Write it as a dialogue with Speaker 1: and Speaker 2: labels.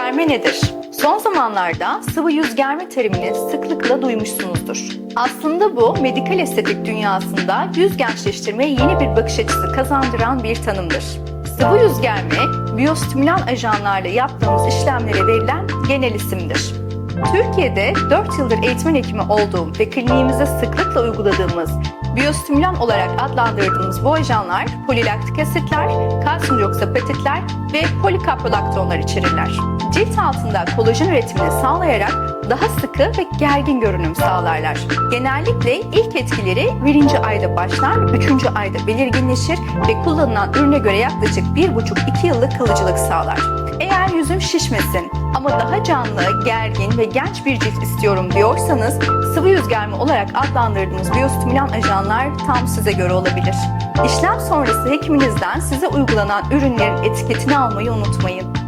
Speaker 1: germe nedir? Son zamanlarda sıvı yüz germe terimini sıklıkla duymuşsunuzdur. Aslında bu medikal estetik dünyasında yüz gençleştirmeye yeni bir bakış açısı kazandıran bir tanımdır. Sıvı yüz germe, biyostimülan ajanlarla yaptığımız işlemlere verilen genel isimdir. Türkiye'de 4 yıldır eğitmen hekimi olduğum ve kliniğimizde sıklıkla uyguladığımız biyostimülan olarak adlandırdığımız bu ajanlar polilaktik asitler, kalsiyumdioksapatitler ve polikaprolaktonlar içerirler. Cilt altında kolajen üretimini sağlayarak daha sıkı ve gergin görünüm sağlarlar. Genellikle ilk etkileri 1. ayda başlar, 3. ayda belirginleşir ve kullanılan ürüne göre yaklaşık 1,5-2 yıllık kalıcılık sağlar. Eğer yüzüm şişmesin ama daha canlı, gergin ve genç bir cilt istiyorum diyorsanız sıvı yüz germe olarak adlandırdığımız biyostimülan ajanlar tam size göre olabilir. İşlem sonrası hekiminizden size uygulanan ürünlerin etiketini almayı unutmayın.